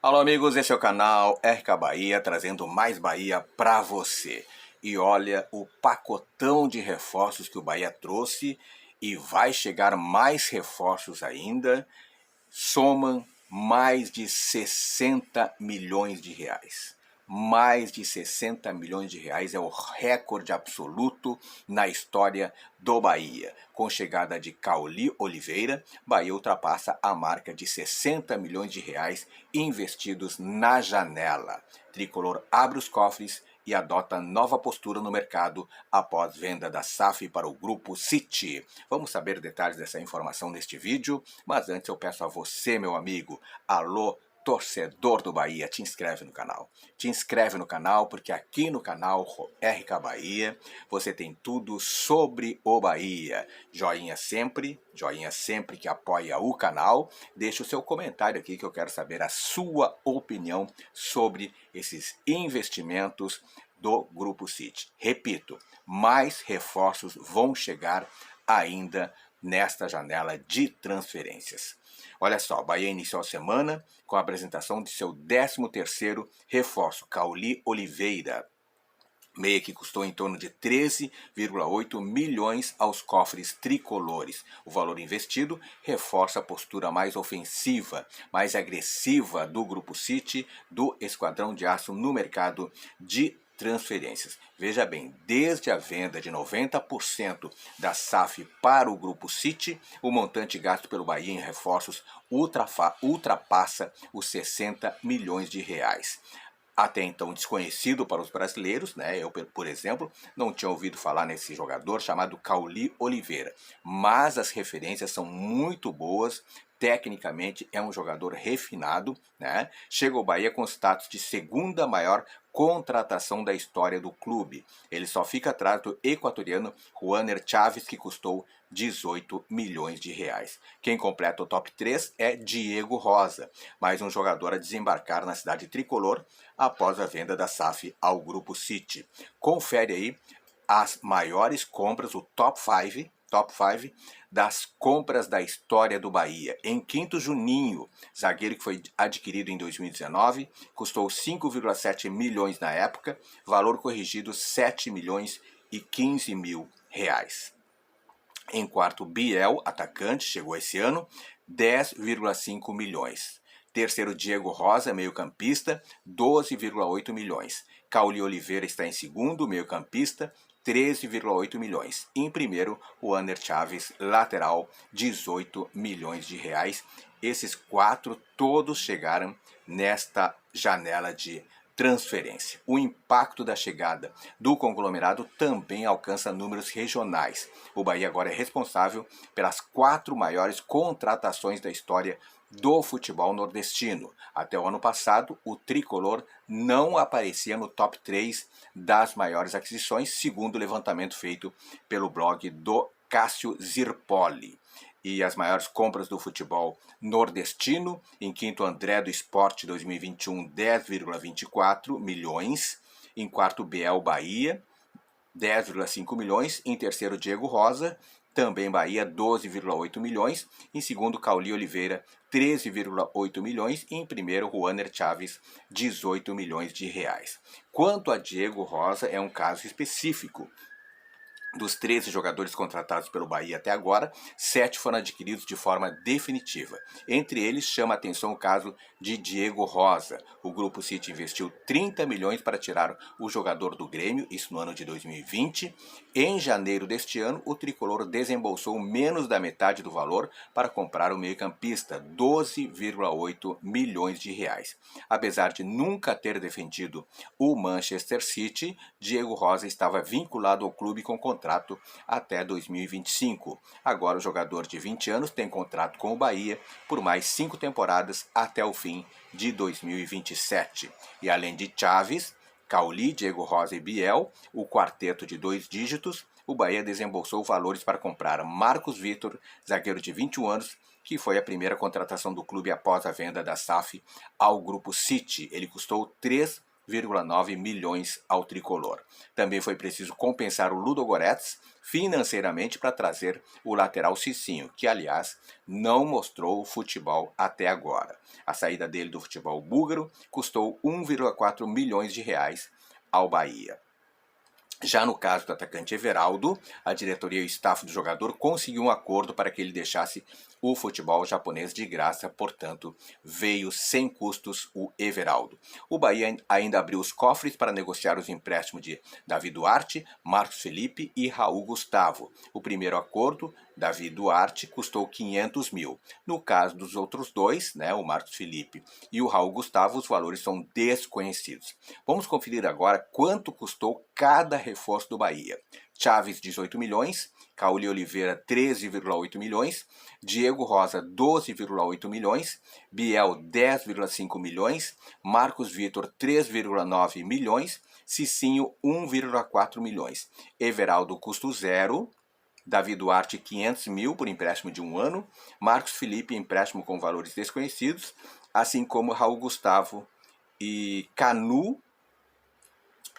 Alô amigos, esse é o canal RK Bahia, trazendo mais Bahia pra você. E olha o pacotão de reforços que o Bahia trouxe e vai chegar mais reforços ainda. Somam mais de 60 milhões de reais. Mais de 60 milhões de reais é o recorde absoluto na história do Bahia. Com chegada de Cauli Oliveira, Bahia ultrapassa a marca de 60 milhões de reais investidos na janela. Tricolor abre os cofres e adota nova postura no mercado após venda da SAF para o Grupo City. Vamos saber detalhes dessa informação neste vídeo, mas antes eu peço a você, meu amigo, alô, torcedor do Bahia, te inscreve no canal. Te inscreve no canal, porque aqui no canal RK Bahia você tem tudo sobre o Bahia. Joinha sempre que apoia o canal. Deixa o seu comentário aqui que eu quero saber a sua opinião sobre esses investimentos do Grupo City. Repito, mais reforços vão chegar ainda nesta janela de transferências. Olha só, o Bahia iniciou a semana com a apresentação de seu 13º reforço, Cauli Oliveira. Meia que custou em torno de 13,8 milhões aos cofres tricolores. O valor investido reforça a postura mais ofensiva, mais agressiva do Grupo City, do Esquadrão de Aço no mercado de transferências. Veja bem, desde a venda de 90% da SAF para o Grupo City, o montante gasto pelo Bahia em reforços ultrapassa os 60 milhões de reais. Até então desconhecido para os brasileiros, né? Eu, por exemplo, não tinha ouvido falar nesse jogador chamado Cauli Oliveira. Mas as referências são muito boas, tecnicamente é um jogador refinado, né? Chega ao Bahia com status de segunda maior contratação da história do clube. Ele só fica atrás do equatoriano Juaner Chaves, que custou 18 milhões de reais. Quem completa o top 3 é Diego Rosa, mais um jogador a desembarcar na cidade tricolor após a venda da SAF ao Grupo City. Confere aí as maiores compras, o top 5 das compras da história do Bahia. Em quinto, Juninho, zagueiro que foi adquirido em 2019, custou 5,7 milhões na época, valor corrigido 7 milhões e 15 mil reais. Em quarto, Biel, atacante, chegou esse ano, 10,5 milhões. Terceiro, Diego Rosa, meio-campista, 12,8 milhões. Cauli Oliveira está em segundo, meio-campista, 13,8 milhões. Em primeiro, o Juaner Chaves, lateral, 18 milhões de reais. Esses quatro todos chegaram nesta janela de transferência. O impacto da chegada do conglomerado também alcança números regionais. O Bahia agora é responsável pelas 4 maiores contratações da história do futebol nordestino. Até o ano passado, o tricolor não aparecia no top 3 das maiores aquisições, segundo o levantamento feito pelo blog do Cássio Zirpoli. E as maiores compras do futebol nordestino, em quinto, André do Esporte 2021, 10,24 milhões. Em quarto, Biel Bahia, 10,5 milhões. Em terceiro, Diego Rosa, também Bahia, 12,8 milhões. Em segundo, Cauli Oliveira, 13,8 milhões. E em primeiro, Juaner Chaves, 18 milhões de reais. Quanto a Diego Rosa, é um caso específico. Dos 13 jogadores contratados pelo Bahia até agora, 7 foram adquiridos de forma definitiva. Entre eles, chama a atenção o caso de Diego Rosa. O Grupo City investiu 30 milhões para tirar o jogador do Grêmio, isso no ano de 2020. Em janeiro deste ano, o tricolor desembolsou menos da metade do valor para comprar o meio-campista, 12,8 milhões de reais. Apesar de nunca ter defendido o Manchester City, Diego Rosa estava vinculado ao clube com contrato até 2025. Agora o jogador de 20 anos tem contrato com o Bahia por mais 5 temporadas até o fim de 2027. E além de Chaves, Cauli, Diego Rosa e Biel, o quarteto de 2 dígitos, o Bahia desembolsou valores para comprar Marcos Vitor, zagueiro de 21 anos, que foi a primeira contratação do clube após a venda da SAF ao Grupo City. Ele custou 3,9 milhões ao tricolor. Também foi preciso compensar o Ludogorets financeiramente para trazer o lateral Cicinho, que aliás não mostrou futebol até agora. A saída dele do futebol búlgaro custou 1,4 milhões de reais ao Bahia. Já no caso do atacante Everaldo, a diretoria e o staff do jogador conseguiu um acordo para que ele deixasse o futebol japonês de graça, portanto, veio sem custos o Everaldo. O Bahia ainda abriu os cofres para negociar os empréstimos de Davi Duarte, Marcos Felipe e Raul Gustavo. O primeiro acordo, Davi Duarte, custou 500 mil. No caso dos outros dois, o Marcos Felipe e o Raul Gustavo, os valores são desconhecidos. Vamos conferir agora quanto custou cada reforço do Bahia. Chaves, 18 milhões, Cauli Oliveira, 13,8 milhões, Diego Rosa, 12,8 milhões, Biel, 10,5 milhões, Marcos Vitor, 3,9 milhões, Cicinho, 1,4 milhões. Everaldo, custo zero. Davi Duarte, 500 mil por empréstimo de 1 ano, Marcos Felipe, empréstimo com valores desconhecidos, assim como Raul Gustavo e Canu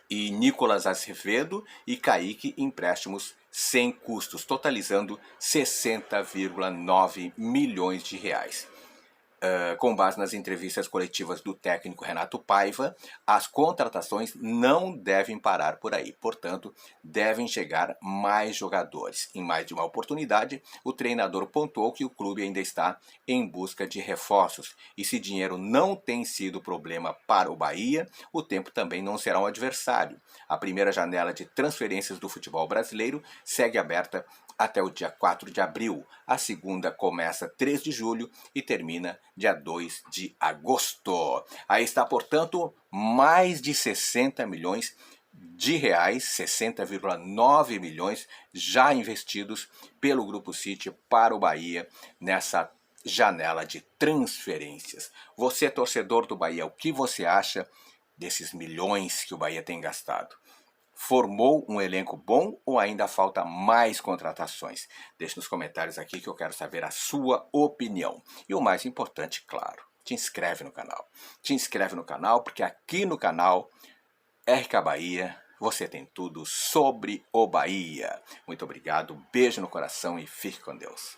e Nicolas Azevedo e Kaique, empréstimos sem custos, totalizando 60,9 milhões de reais. Com base nas entrevistas coletivas do técnico Renato Paiva, as contratações não devem parar por aí. Portanto, devem chegar mais jogadores. Em mais de uma oportunidade, o treinador pontuou que o clube ainda está em busca de reforços. E se dinheiro não tem sido problema para o Bahia, o tempo também não será um adversário. A primeira janela de transferências do futebol brasileiro segue aberta até o dia 4 de abril. A segunda começa 3 de julho e termina dia 2 de agosto. Aí está, portanto, mais de 60 milhões de reais, 60,9 milhões já investidos pelo Grupo City para o Bahia nessa janela de transferências. Você, torcedor do Bahia, o que você acha desses milhões que o Bahia tem gastado? Formou um elenco bom ou ainda falta mais contratações? Deixe nos comentários aqui que eu quero saber a sua opinião. E o mais importante, claro, te inscreve no canal. Te inscreve no canal porque aqui no canal RK Bahia você tem tudo sobre o Bahia. Muito obrigado, beijo no coração e fique com Deus.